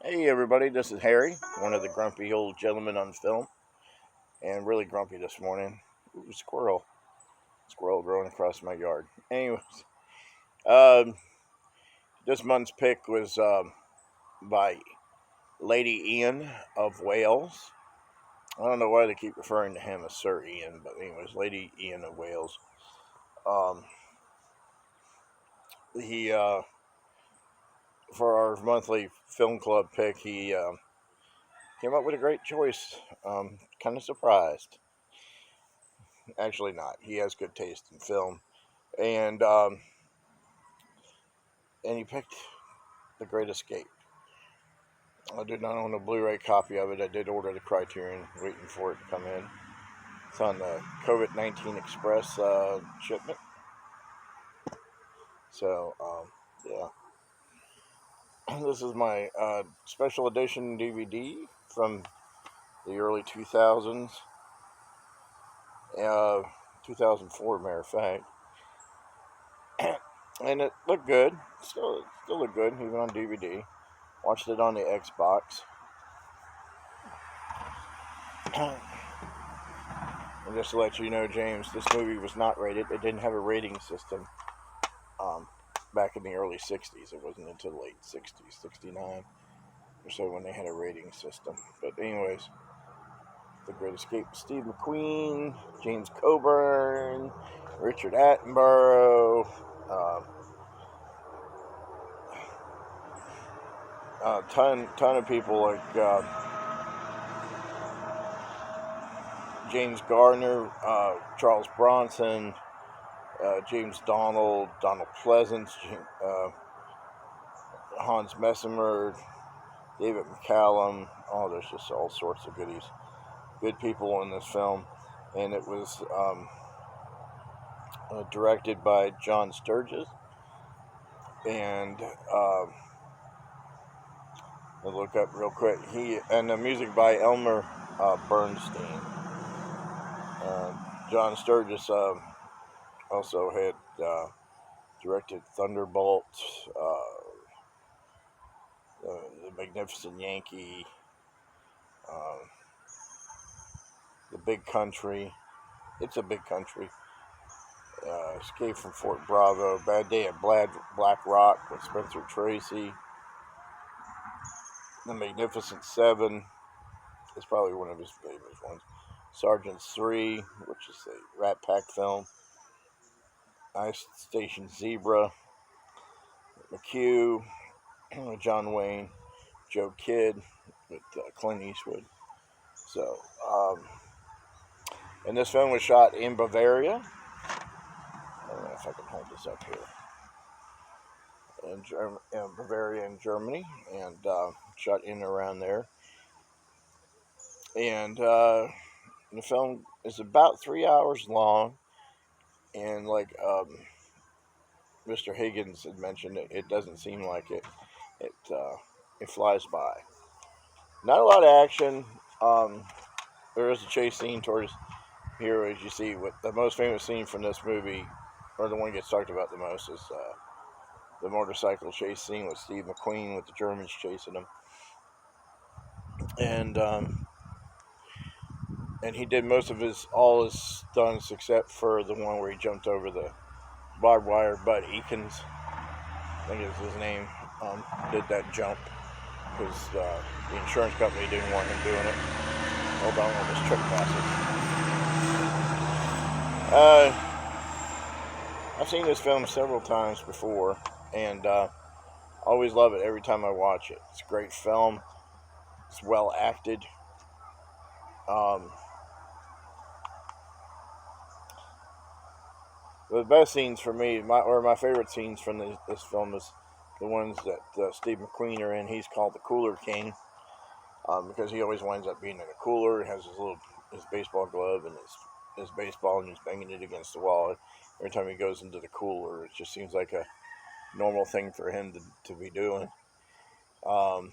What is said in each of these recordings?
Hey everybody, this is Harry, one of the grumpy old gentlemen on film, and really grumpy this morning. Ooh, squirrel growing across my yard. Anyways, um, this month's pick was by Lady Ian of Wales. I don't know why they keep referring to him as Sir Ian, but anyways, Lady Ian of Wales. Um, he for our monthly film club pick, he came up with a great choice. Kind of surprised. Actually, not. He has good taste in film, and he picked The Great Escape. I did not own a Blu-ray copy of it. I did order the Criterion, waiting for it to come in. It's on the COVID-19 Express shipment. So, yeah. This is my special edition DVD from the early 2000s. 2004, matter of fact. And it looked good. Still looked good, even on DVD. Watched it on the Xbox. And just to let you know, James, this movie was not rated. It didn't have a rating system back in the early 60s. It wasn't until the late 60s, 69 or so, when they had a rating system. But anyways, The Great Escape, Steve McQueen, James Coburn, Richard Attenborough, ton of people like James Gardner, Charles Bronson, James Donald Pleasance, Hans Messemer, David McCallum. Oh, there's just all sorts of good people in this film. And it was directed by John Sturges. And I'll look up real quick. And the music by Elmer Bernstein. John Sturges also had directed Thunderbolt, The Magnificent Yankee, The Big Country. It's a Big Country. Escape from Fort Bravo, Bad Day at Black Rock with Spencer Tracy, The Magnificent Seven is probably one of his favorite ones. Sergeant's 3, which is a Rat Pack film. Ice Station Zebra, McHugh, John Wayne, Joe Kidd with Clint Eastwood. So, and this film was shot in Bavaria. I don't know if I can hold this up here. In Bavaria, in Germany, and shot in and around there. And the film is about 3 hours long, and like Mr. Higgins had mentioned, it doesn't seem like it. It flies by. Not a lot of action. There is a chase scene towards here, as you see. What the most famous scene from this movie, or the one that gets talked about the most, is the motorcycle chase scene with Steve McQueen with the Germans chasing him. And he did most of all his stunts except for the one where he jumped over the barbed wire. Bud Eakins, I think is his name, did that jump because the insurance company didn't want him doing it. Hold on, while this truck passes. I've seen this film several times before, and always love it every time I watch it. It's a great film. It's well acted. The best scenes for me, my favorite scenes from this film is the ones that Steve McQueen are in. He's called the Cooler King because he always winds up being in a cooler. He has his baseball glove and his baseball, and he's banging it against the wall. Every time he goes into the cooler, it just seems like a normal thing for him to be doing. Always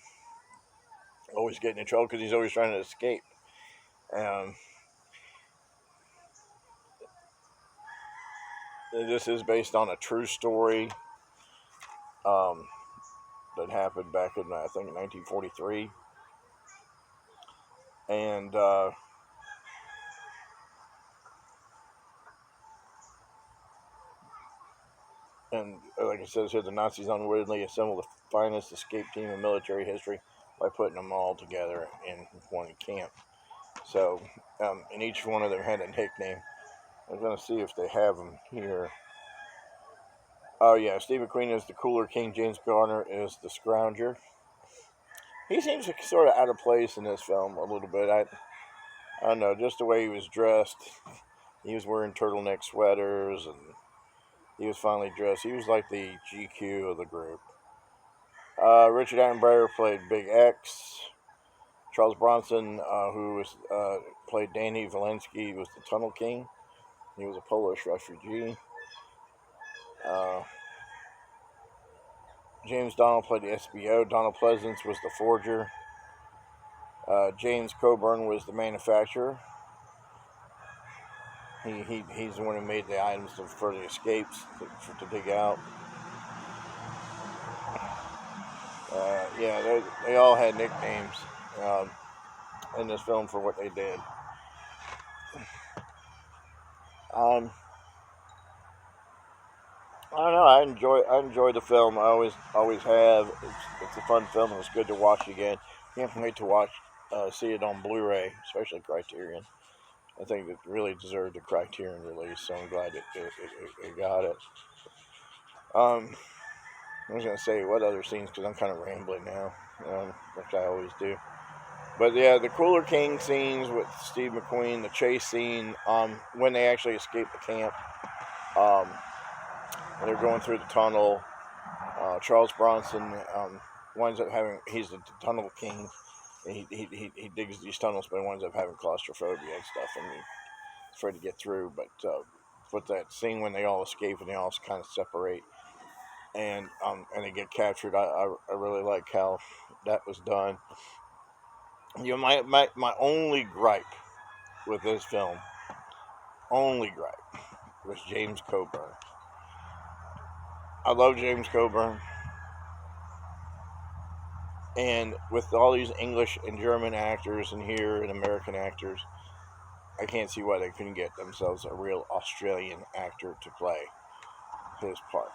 getting in trouble because he's always trying to escape. This is based on a true story. that happened back in, I think, 1943. And like it says here, the Nazis unwittingly assembled the finest escape team in military history by putting them all together in one camp. So, and each one of them had a nickname. I'm going to see if they have them here. Oh, yeah, Steve McQueen is the Cooler King. James Garner is the Scrounger. He seems sort of out of place in this film a little bit. I don't know, just the way he was dressed. He was wearing turtleneck sweaters, and he was finely dressed. He was like the GQ of the group. Richard Attenborough played Big X. Charles Bronson, who was played Danny Valensky, was the Tunnel King. He was a Polish refugee. James Donald played the SBO. Donald Pleasance was the forger. James Coburn was the manufacturer. He's the one who made the items for the escapes to dig out. Yeah, they all had nicknames in this film for what they did. I don't know. I enjoy the film. I always have. It's a fun film. It's good to watch again. Can't wait to see it on Blu-ray, especially Criterion. I think it really deserved a Criterion release, so I'm glad it got it. I was gonna say what other scenes, because I'm kind of rambling now, like I always do. But yeah, the Cooler King scenes with Steve McQueen, the chase scene, when they actually escape the camp, when they're going through the tunnel, Charles Bronson winds up he's the tunnel king, and he digs these tunnels, but he winds up having claustrophobia and stuff, and he's afraid to get through. But with that scene when they all escape and they all kind of separate, and they get captured, I really like how that was done. You know, my only gripe with this film, was James Coburn. I love James Coburn, and with all these English and German actors and here and American actors, I can't see why they couldn't get themselves a real Australian actor to play his part.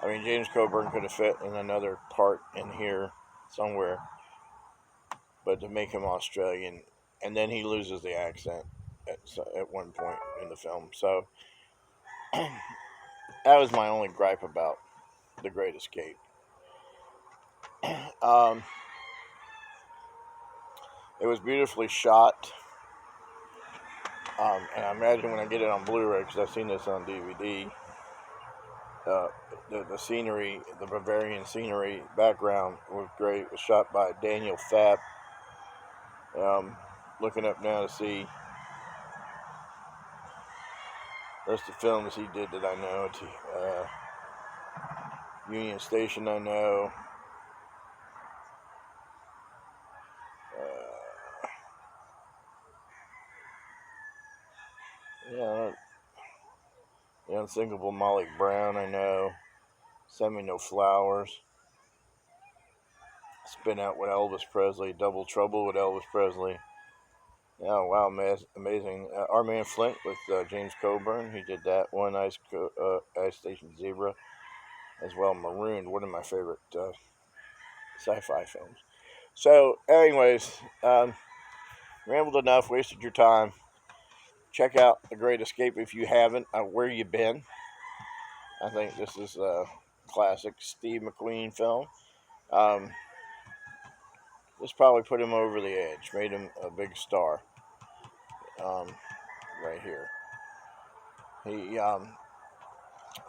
I mean, James Coburn could have fit in another part in here somewhere, but to make him Australian, and then he loses the accent at one point in the film. So that was my only gripe about The Great Escape. It was beautifully shot, and I imagine when I get it on Blu-ray, because I've seen this on DVD, the scenery, the Bavarian scenery background was great. It was shot by Daniel Fapp. Looking up now to see rest of the films he did that I know. Union Station, I know. Yeah, The Unsinkable Molly Brown, I know. Send Me No Flowers. Spin Out with Elvis Presley. Double Trouble with Elvis Presley. Oh, wow, amazing. Our Man Flint with James Coburn. He did that one. Ice Station Zebra. As well, Marooned, one of my favorite sci-fi films. So, anyways, rambled enough, wasted your time. Check out The Great Escape if you haven't. Where You Been? I think this is a classic Steve McQueen film. This probably put him over the edge, made him a big star. Right here.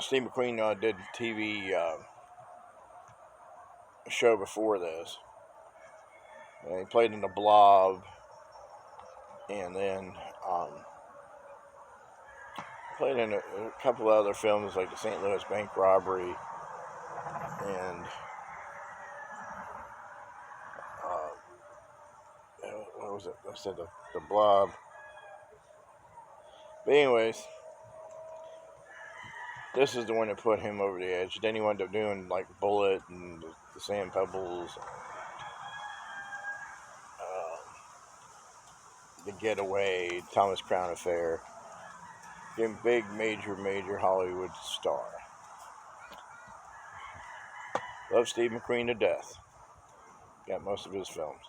Steve McQueen did a TV show before this. He played in The Blob, and then played in a couple of other films like the St. Louis Bank Robbery, and what was it? I said the Blob. But anyways, this is the one that put him over the edge. Then he wound up doing like Bullet and the Sand Pebbles, The Getaway, Thomas Crown Affair. Getting big, major Hollywood star. Love Steve McQueen to death. Got most of his films.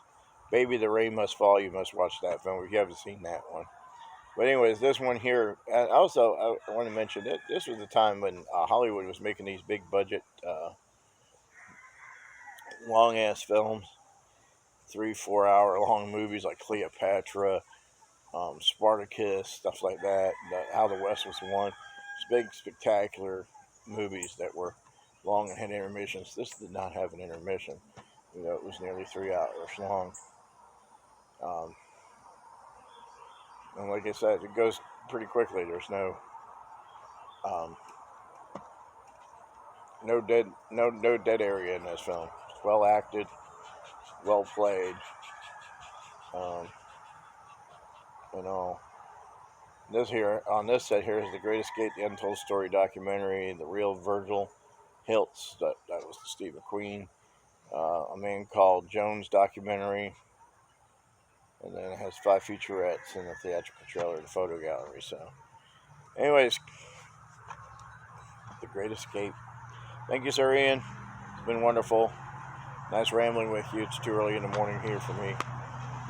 Baby, the Rain Must Fall. You must watch that film if you haven't seen that one. But anyways, this one here. And also, I want to mention that this was the time when Hollywood was making these big budget, long ass films, 3-4 hour long movies like Cleopatra, Spartacus, stuff like that. How the West Was Won. It's big, spectacular movies that were long and had intermissions. This did not have an intermission. You know, it was nearly 3 hours long. And like I said, it goes pretty quickly. There's no dead area in this film. It's well acted, well played. You know, this here on this set here is The Great Escape, the Untold Story documentary, The Real Virgil Hilts. That was the Steve McQueen. A Man Called Jones documentary. And then it has 5 featurettes and a theatrical trailer, the photo gallery. So, anyways, The Great Escape. Thank you, Sir Ian. It's been wonderful. Nice rambling with you. It's too early in the morning here for me.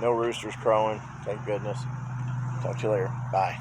No roosters crowing, thank goodness. Talk to you later. Bye.